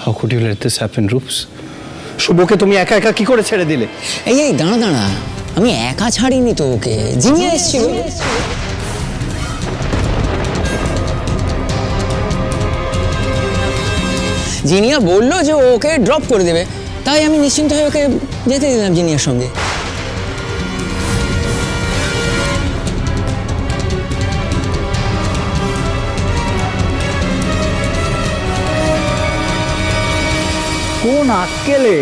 How could you let this happen, Roops? শুভকে তুমি একা একা কি করে ছেড়ে দিলে? এই দাঁড়া দাঁড়া, আমি একা ছাড়িনি তো ওকে, জিনিয়া এসেছিল। জিনিয়া বললো যে ওকে ড্রপ করে দেবে, তাই আমি নিশ্চিন্ত হয়ে ওকে যেতে দিলাম জিনিয়ার সঙ্গে। কোন আক্কেলে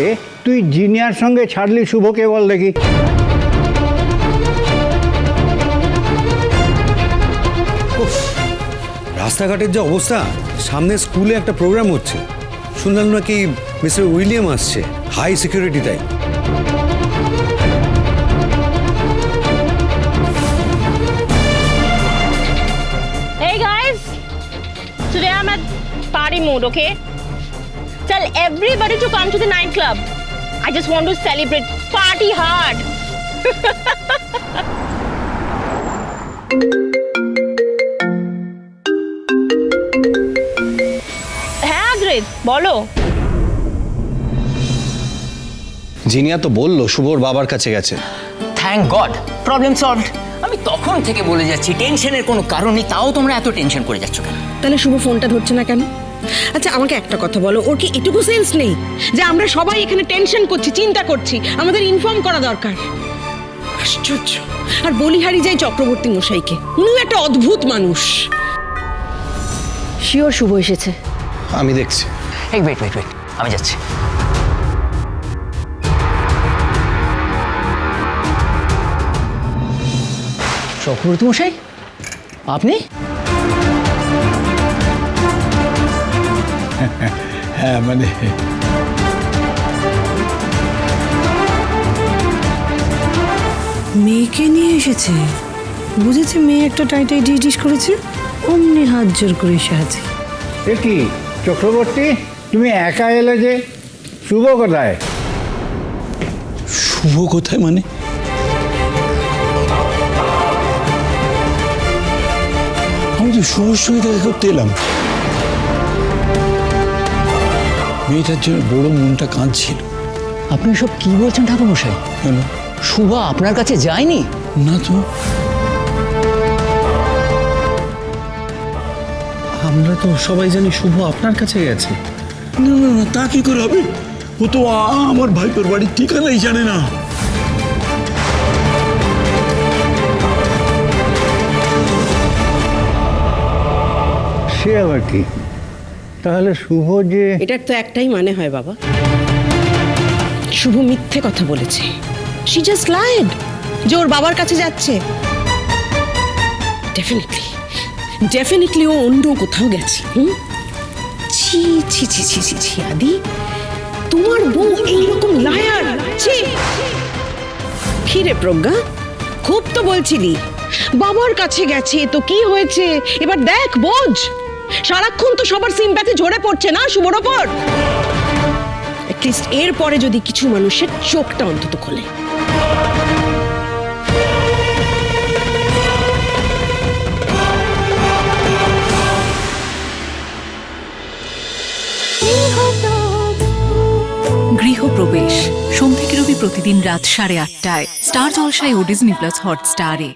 তুই জিনিয়ার সঙ্গে ছাড়লি শুভকে বল দেখি? রাস্তাঘাটের যে অবস্থা, সামনে স্কুলে একটা প্রোগ্রাম হচ্ছে, শুনলাম নাকি মিস্টার উইলিয়াম আসছে, হাই সিকিউরিটি তাই। Hey guys, today I'm at party mood, okay? Tell everybody to come to the nightclub. I just want to celebrate, party hard. হ্যাঁ আদ্রিত, বলো। জিনিয়া তো বললো শুভর বাবার কাছে গেছে। Thank god, problem solved. আমি তখন থেকে বলে যাচ্ছি টেনশনের কোনো কারণ নেই, তাও তোমরা এত টেনশন করে যাচ্ছ কেন? তাহলে শুভ ফোনটা ধরছে না কেন? আচ্ছা আমাকে একটা কথা বলো, ওর কি এটুকু সেন্স নেই যে আমরা সবাই এখানে টেনশন করছি, চিন্তা করছি, আমাদের ইনফর্ম করা দরকার? আশ্চর্য। আর বলিহারি যাই চক্রবর্তী মশাইকে, উনিও একটা অদ্ভুত মানুষ। শিওর শুভ এসেছে। আমি দেখছি। এই ওয়েট, আমি যাচ্ছি। চক্রবর্তী মশাই, আপনি? হ্যাঁ মানে মেয়েকে নিয়ে এসেছে, বুঝেছে মেয়ে একটা টাইটাই ডিটিস করেছে, অমনি হাত জোর করে এসে আছে। এ কি চক্রবর্তী, তুমি একা এলে যে? শুভ কোথায়? শুভ কোথায় মানে? আমি তো শুভর সঙ্গে দেখা করতে এলাম। মেয়েটার জন্য বড় মনটা কাঁদছিল। আপনি সব কি বলছেন ঠাকুর মশাই? কেন? শুভ আপনার কাছে যায়নি? না তো, আমরা তো সবাই জানি শুভ আপনার কাছে গেছে। না, তা কি করে হবে? ও তো আমার ভাইপোর বাড়ির ঠিকানাই জানে না। সে আবার কি? তাহলে শুভ যে... এটার তো একটাই মানে হয় বাবা, শুভ মিথ্যে কথা বলেছে। শি জাস্ট লাইড যে ওর বাবার কাছে যাচ্ছে। ডেফিনেটলি ও অন্য কোথাও গেছে। ছি ছি ছি ছি ছি ছি আদি, তোমার বউ এইরকম লায়ার? ছি। কি রে প্রজ্ঞা, খুব তো বলছিলি বাবার কাছে গেছে, তো কি হয়েছে এবার দেখ বোঝ। সারাক্ষণ তো সবার সিম্প্যাথি ঝরে পড়ছে না শুভর ওপর। অ্যাটলিস্ট এর পরে যদি কিছু মানুষের চোখটা অন্তত খোলে। গৃহপ্রবেশ সোম থেকে রবি প্রতিদিন রাত 8:30টায় স্টার জলসায় ও ডিজনি প্লাস হটস্টারে।